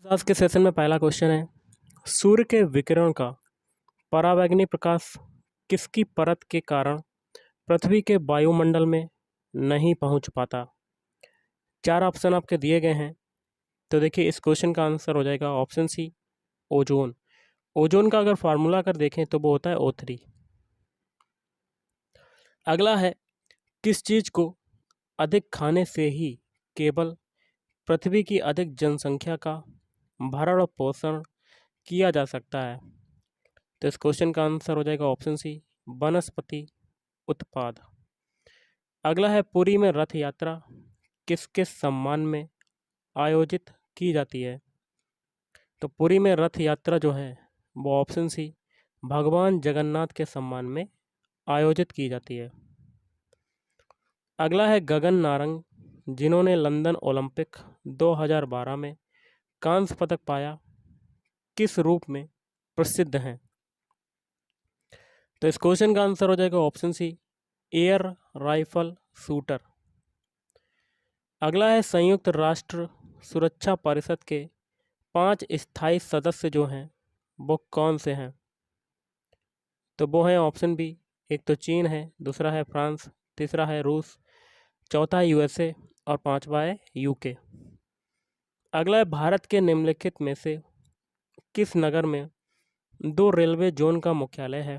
आज के सेशन में पहला क्वेश्चन है, सूर्य के विकिरण का परावैंगनी प्रकाश किसकी परत के कारण पृथ्वी के वायुमंडल में नहीं पहुंच पाता। चार ऑप्शन आपके दिए गए हैं। तो देखिए, इस क्वेश्चन का आंसर हो जाएगा ऑप्शन सी, ओजोन। ओजोन का अगर फार्मूला अगर देखें तो वो होता है O3। अगला है, किस चीज को अधिक खाने से ही केवल पृथ्वी की अधिक जनसंख्या का भरण और पोषण किया जा सकता है। तो इस क्वेश्चन का आंसर हो जाएगा ऑप्शन सी, वनस्पति उत्पाद। अगला है, पुरी में रथ यात्रा किसके सम्मान में आयोजित की जाती है। तो पुरी में रथ यात्रा जो है वो ऑप्शन सी, भगवान जगन्नाथ के सम्मान में आयोजित की जाती है। अगला है, गगन नारंग जिन्होंने लंदन ओलंपिक 2012 में कांस्य पदक पाया किस रूप में प्रसिद्ध हैं। तो इस क्वेश्चन का आंसर हो जाएगा option C, air rifle shooter. अगला है, संयुक्त राष्ट्र सुरक्षा परिषद के 5 स्थायी सदस्य जो हैं वो कौन से हैं। तो वो हैं ऑप्शन बी, एक तो चीन है, दूसरा है फ्रांस, तीसरा है रूस, चौथा है यूएसए और पांचवा है यूके। अगला है, भारत के निम्नलिखित में से किस नगर में 2 रेलवे जोन का मुख्यालय है।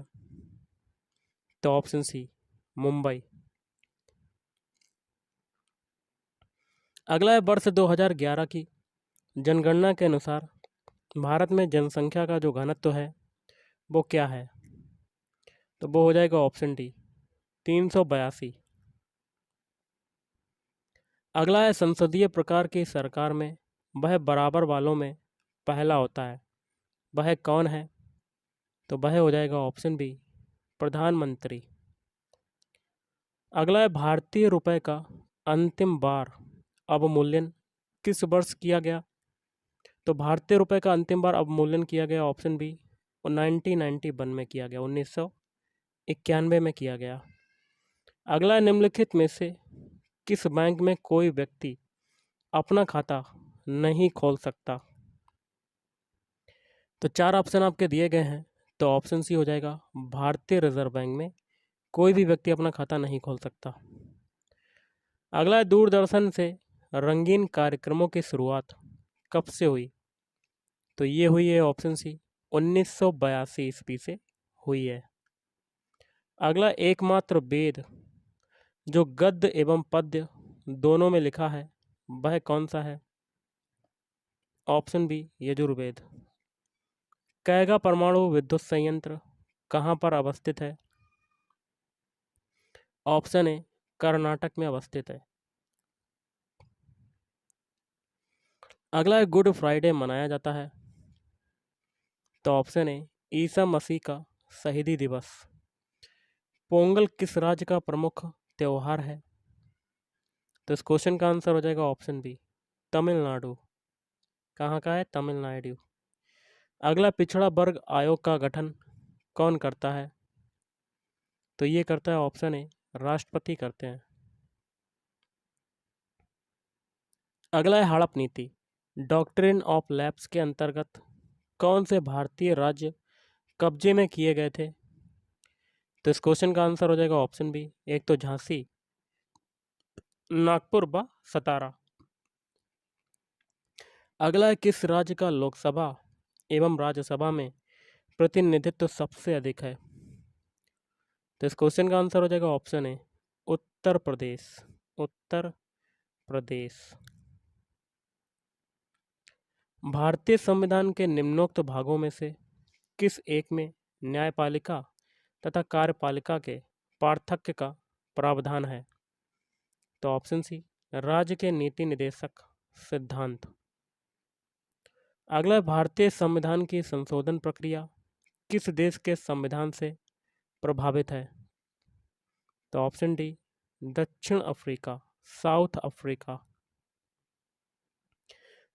तो ऑप्शन सी, मुंबई। अगला है, वर्ष 2011 की जनगणना के अनुसार भारत में जनसंख्या का जो घनत्व है वो क्या है। तो वो हो जाएगा ऑप्शन डी, 382। अगला है, संसदीय प्रकार की सरकार में वह बराबर वालों में पहला होता है, वह कौन है। तो वह हो जाएगा ऑप्शन बी, प्रधानमंत्री। अगला है, भारतीय रुपए का अंतिम बार अवमूल्यन किस वर्ष किया गया। तो भारतीय रुपए का अंतिम बार अवमूल्यन किया गया ऑप्शन बी, 1991 में किया गया, 1991 में किया गया। अगला, निम्नलिखित में से किस बैंक में कोई व्यक्ति अपना खाता नहीं खोल सकता। तो चार ऑप्शन आपके दिए गए हैं। तो ऑप्शन सी हो जाएगा, भारतीय रिजर्व बैंक में कोई भी व्यक्ति अपना खाता नहीं खोल सकता। अगला है, दूरदर्शन से रंगीन कार्यक्रमों की शुरुआत कब से हुई। तो ये हुई है ऑप्शन सी, 1982 ईस्वी से हुई है। अगला, एकमात्र वेद जो गद्य एवं पद्य दोनों में लिखा है वह कौन सा है। Option B, Yajurveda. कैगा परमाणु विद्युत संयंत्र कहाँ पर अवस्थित है। ऑप्शन ए, कर्नाटक में अवस्थित है। अगला है, गुड फ्राइडे मनाया जाता है। तो ऑप्शन ए, ईसा मसीह का शहीदी दिवस। पोंगल किस राज्य का प्रमुख त्योहार है। तो इस क्वेश्चन का आंसर हो जाएगा ऑप्शन बी, तमिलनाडु। कहाँ का है, तमिलनाडु। अगला, पिछड़ा वर्ग आयोग का गठन कौन करता है। तो ये करता है ऑप्शन ए, राष्ट्रपति करते हैं। अगला है, हड़प नीति डॉक्ट्रिन ऑफ लैप्स के अंतर्गत कौन से भारतीय राज्य कब्जे में किए गए थे। तो इस क्वेश्चन का आंसर हो जाएगा ऑप्शन बी, एक तो झांसी, नागपुर व सतारा। अगला है, किस राज्य का लोकसभा एवं राज्यसभा में प्रतिनिधित्व सबसे अधिक है। तो इस क्वेश्चन का आंसर हो जाएगा ऑप्शन ए, उत्तर प्रदेश। उत्तर प्रदेश। भारतीय संविधान के निम्नोक्त भागों में से किस एक में न्यायपालिका तथा कार्यपालिका के पार्थक्य का प्रावधान है। तो ऑप्शन सी, राज्य के नीति निदेशक सिद्धांत। अगला, भारतीय संविधान की संशोधन प्रक्रिया किस देश के संविधान से प्रभावित है। तो ऑप्शन डी, दक्षिण अफ्रीका, साउथ अफ्रीका।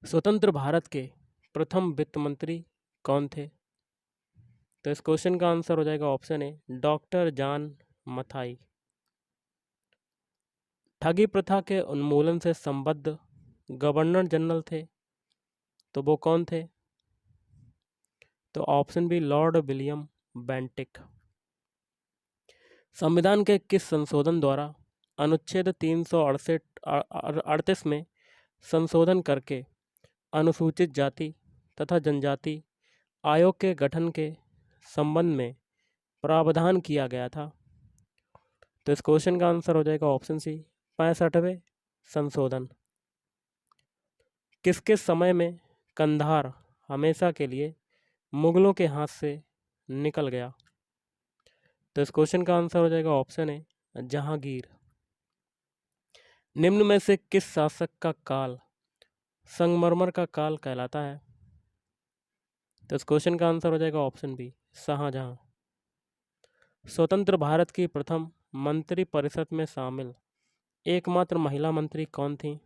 स्वतंत्र भारत के प्रथम वित्त मंत्री कौन थे। तो इस क्वेश्चन का आंसर हो जाएगा option A, doctor John Mathai. ठगी प्रथा के उन्मूलन से संबद्ध गवर्नर जनरल थे। तो वो कौन थे? तो option B Lord William Bentinck. संविधान के किस संशोधन द्वारा अनुच्छेद 338 में संशोधन करके अनुसूचित जाति तथा जनजाति आयोग के गठन के संबंध में प्रावधान किया गया था? तो इस क्वेश्चन का आंसर हो जाएगा ऑप्शन सी 65वें संशोधन। किसके समय में कंधार हमेशा के लिए मुगलों के हाथ से निकल गया? तो इस क्वेश्चन का आंसर हो जाएगा ऑप्शन ए जहांगीर। निम्न में से किस शासक का काल संगमरमर का काल कहलाता है? तो इस क्वेश्चन का आंसर हो जाएगा ऑप्शन बी शाहजहां। स्वतंत्र भारत की प्रथम मंत्री परिषद में शामिल एकमात्र महिला मंत्री कौन थी?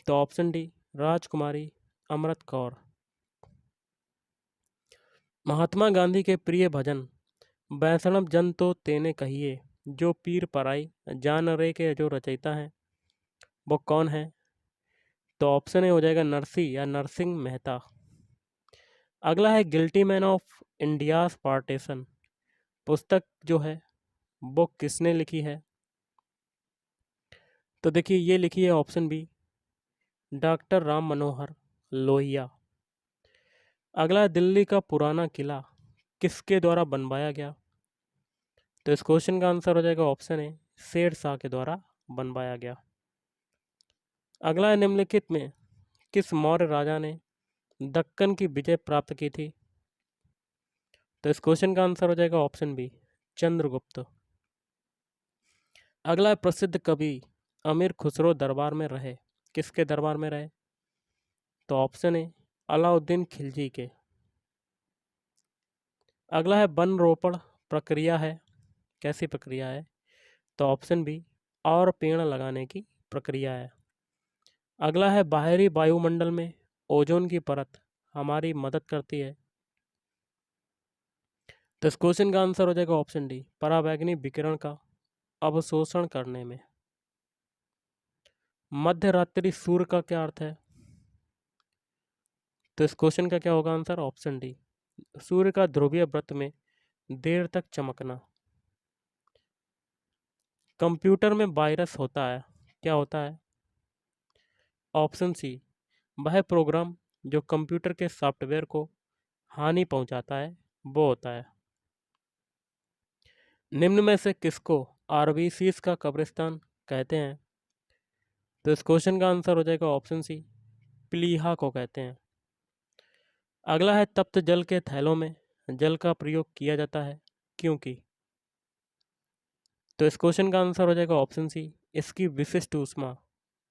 तो ऑप्शन डी राजकुमारी अमृत कौर। महात्मा गांधी के प्रिय भजन वैष्णव जन तो तेने कहिए जो पीर पराई जान रे के जो रचयिता हैं वो कौन है? तो ऑप्शन ए हो जाएगा नरसी या नरसिंह मेहता। अगला है guilty man of India's partition पुस्तक जो है वो किसने लिखी है? तो देखिए ये लिखी है option B doctor Ram Manohar Lohia. अगला है दिल्ली का पुराना किला किसके द्वारा बनवाया गया? तो इस क्वेश्चन का आंसर हो जाएगा ऑप्शन ए शेर शाह के द्वारा बनवाया गया। अगला है निम्नलिखित में किस मौर्य राजा ने दक्कन की विजय प्राप्त की थी? तो इस क्वेश्चन का आंसर हो जाएगा ऑप्शन बी चंद्रगुप्त। अगला है प्रसिद्ध कवि अमीर खुसरो दरबार में रहे किसके दरबार में रहे? तो ऑप्शन ए अलाउद्दीन खिलजी के। अगला है वन रोपण प्रक्रिया है कैसी प्रक्रिया है? तो ऑप्शन बी और पेड़ लगाने की प्रक्रिया है। अगला है बाहरी वायुमंडल में ओजोन की परत हमारी मदद करती है। तो इस क्वेश्चन का आंसर हो जाएगा ऑप्शन डी पराबैंगनी विकिरण का अवशोषण करने में। मध्य रात्रि सूर्य का क्या अर्थ है? तो इस क्वेश्चन का क्या होगा आंसर? ऑप्शन डी सूर्य का ध्रुवीय वृत्त में देर तक चमकना। कंप्यूटर में वायरस होता है क्या होता है? ऑप्शन सी वह प्रोग्राम जो कंप्यूटर के सॉफ्टवेयर को हानि पहुंचाता है वो होता है। निम्न में से किसको आरबीसीज का कब्रिस्तान कहते हैं? तो इस क्वेश्चन का आंसर हो जाएगा ऑप्शन सी प्लीहा को कहते हैं। अगला है तप्त जल के थैलों में जल का प्रयोग किया जाता है क्योंकि? तो इस क्वेश्चन का आंसर हो जाएगा ऑप्शन सी इसकी विशिष्ट ऊष्मा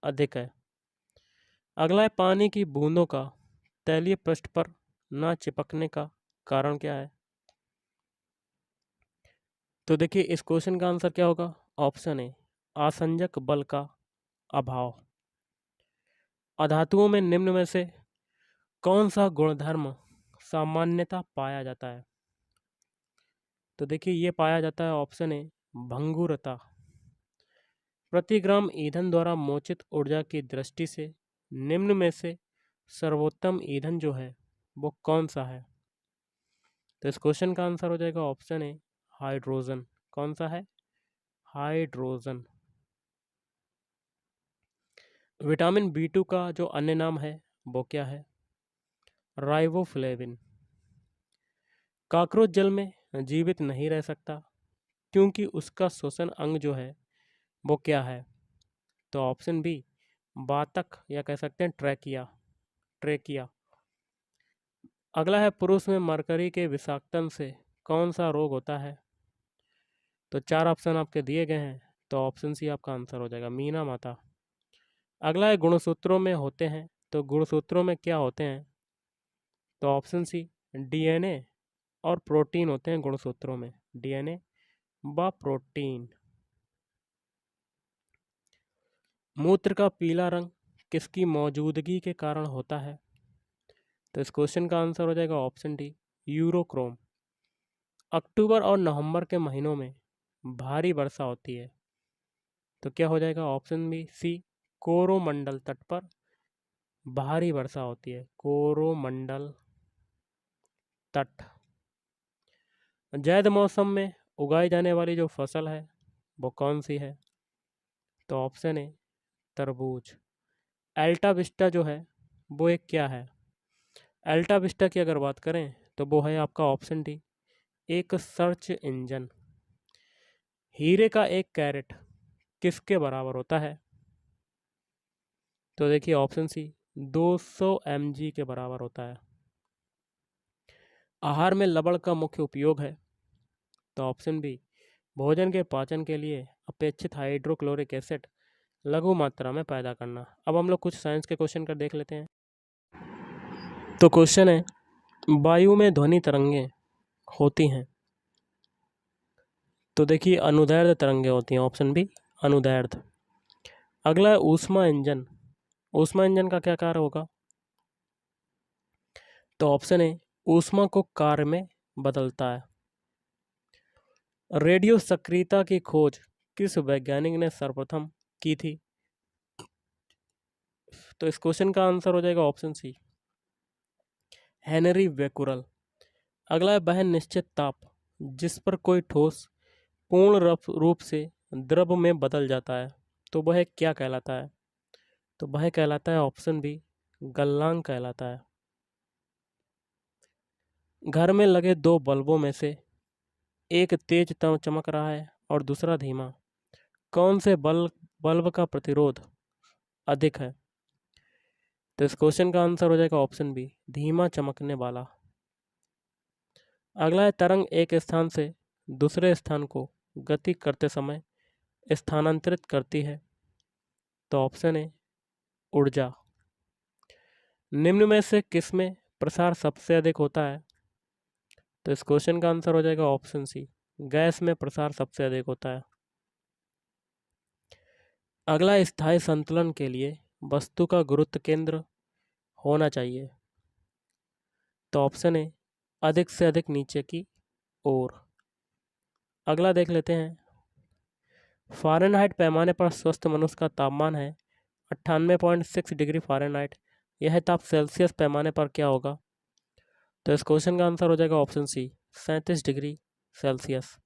अधिक है। अगला है पानी की बूंदों का तैलीय पृष्ठ पर ना चिपकने का कारण क्या है? तो देखिए इस क्वेश्चन का आंसर क्या होगा? ऑप्शन ए आसंजक बल का अभाव। अधातुओं में निम्न में से कौन सा गुणधर्म सामान्यता पाया जाता है? तो देखिए ये पाया जाता है ऑप्शन ए भंगुरता। प्रति ग्राम ईंधन द्वारा मोचित ऊर्जा की दृष्टि से निम्न में से सर्वोत्तम ईंधन जो है वो कौन सा है? तो इस क्वेश्चन का आंसर हो जाएगा ऑप्शन ए हाइड्रोजन। कौन सा है? हाइड्रोजन। विटामिन बी2 का जो अन्य नाम है वो क्या है? राइबोफ्लेविन। कॉकरोच जल में जीवित नहीं रह सकता क्योंकि उसका श्वसन अंग जो है वो क्या है? तो ऑप्शन बी बातक या कह सकते हैं ट्रैकिया ट्रेकिया। अगला है पुरुष में मरकरी के विषाक्तन से कौन सा रोग होता है? तो 4 ऑप्शन आपके दिए गए हैं तो ऑप्शन सी आपका आंसर हो जाएगा मीना माता। अगला है गुणसूत्रों में होते हैं तो गुणसूत्रों में क्या होते हैं? तो ऑप्शन सी डीएनए और प्रोटीन होते हैं गुणसूत्रों में डीएनए व प्रोटीन। मूत्र का पीला रंग किसकी मौजूदगी के कारण होता है? तो इस क्वेश्चन का आंसर हो जाएगा ऑप्शन डी यूरोक्रोम। अक्टूबर और नवंबर के महीनों में भारी वर्षा होती है तो क्या हो जाएगा? ऑप्शन बी सी कोरोमंडल तट पर भारी वर्षा होती है। कोरोमंडल तट। जैद मौसम में उगाई जाने वाली जो फसल है वो कौन सी है? तो ऑप्शन ए तरबूज। अल्टा विस्टा जो है वो एक क्या है? अल्टा विस्टा की अगर बात करें तो वो है आपका ऑप्शन डी, एक सर्च इंजन। हीरे का एक कैरेट किसके बराबर होता है? तो देखिए ऑप्शन सी, 200 mg के बराबर होता है। आहार में लवण का मुख्य उपयोग है। तो ऑप्शन बी, भोजन के पाचन के लिए अपेक्षित हाइड्रोक्लोरिक एसिड लघु मात्रा में पैदा करना। अब हम लोग कुछ साइंस के क्वेश्चन कर देख लेते हैं। तो क्वेश्चन है, वायु में ध्वनि तरंगें होती हैं। तो देखिए अनुदैर्ध्य तरंगें होती हैं, ऑप्शन बी अनुदैर्ध्य। अगला है ऊष्मा इंजन। ऊष्मा इंजन का क्या कार्य होगा? तो ऑप्शन ए, ऊष्मा को कार्य में बदलता है। रेडियो सक्रियता की खोज किस वैज्ञानिक ने सर्वप्रथम की थी? तो इस क्वेश्चन का आंसर हो जाएगा ऑप्शन सी, हेनरी बेकुरल। अगला है वह निश्चित ताप जिस पर कोई ठोस पूर्ण रूप से द्रव में बदल जाता है, तो वह क्या कहलाता है? तो वह कहलाता है ऑप्शन बी, गलनांक कहलाता है। घर में लगे दो बल्बों में से एक तेज चमक रहा है और दूसरा धीमा। कौन से बल्ब का प्रतिरोध अधिक है? तो इस क्वेश्चन का आंसर हो जाएगा ऑप्शन बी, धीमा चमकने वाला। अगला है तरंग एक स्थान से दूसरे स्थान को गति करते समय स्थानांतरित करती है। तो ऑप्शन ए ऊर्जा। निम्न में से किसमें प्रसार सबसे अधिक होता है? तो इस क्वेश्चन का आंसर हो जाएगा ऑप्शन सी, गैस में प्रसार सबसे अधिक होता है। अगला, स्थायी संतुलन के लिए वस्तु का गुरुत्व केंद्र होना चाहिए। तो ऑप्शन ए अधिक से अधिक नीचे की ओर। अगला देख लेते हैं, फ़ारेनहाइट पैमाने पर स्वस्थ मनुष्य का तापमान है 98.6 डिग्री फ़ारेनहाइट। यह ताप सेल्सियस पैमाने पर क्या होगा? तो इस क्वेश्चन का आंसर हो जाएगा ऑप्शन सी, 37 डिग्री सेल्सियस।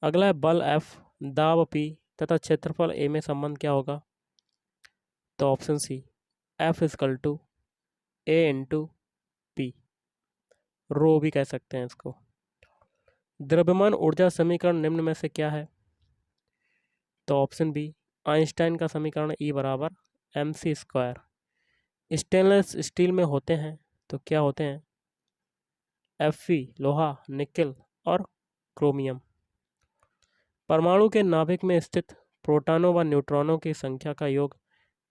अगला है बल F, दाब P तथा क्षेत्रफल A में संबंध क्या होगा? तो option C, F equal to A into P, रो भी कह सकते हैं इसको। द्रव्यमान ऊर्जा समीकरण निम्न में से क्या है? तो ऑप्शन बी, आइंस्टाइन का समीकरण E बराबर mc²। स्टेनलेस स्टील में होते हैं तो क्या होते हैं? Fe लोहा, निकेल और क्रोमियम। परमाणु के नाभिक में स्थित प्रोटॉनों व न्यूट्रॉनों की संख्या का योग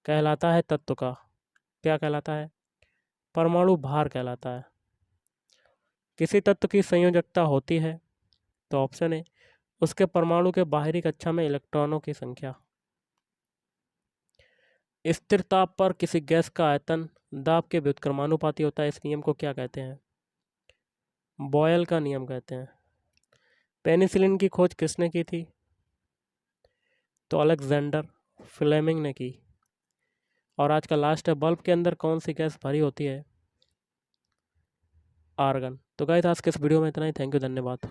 कहलाता है तत्व का क्या कहलाता है? परमाणु भार कहलाता है। किसी तत्व की संयोजकता होती है? तो ऑप्शन ए, उसके परमाणु के बाहरी कक्षा में इलेक्ट्रॉनों की संख्या। स्थिर ताप पर किसी गैस का आयतन दाब के व्युत्क्रमानुपाती होता है। इस नियम को क्या कहते हैं? बॉयल का नियम कहते हैं। पेनिसिलिन की खोज किसने की थी? तो अलेक्जेंडर फ्लेमिंग ने की। और आज का लास्ट है, बल्ब के अंदर कौन सी गैस भरी होती है? आर्गन। तो गाइस आज के इस वीडियो में इतना ही। थैंक यू, धन्यवाद।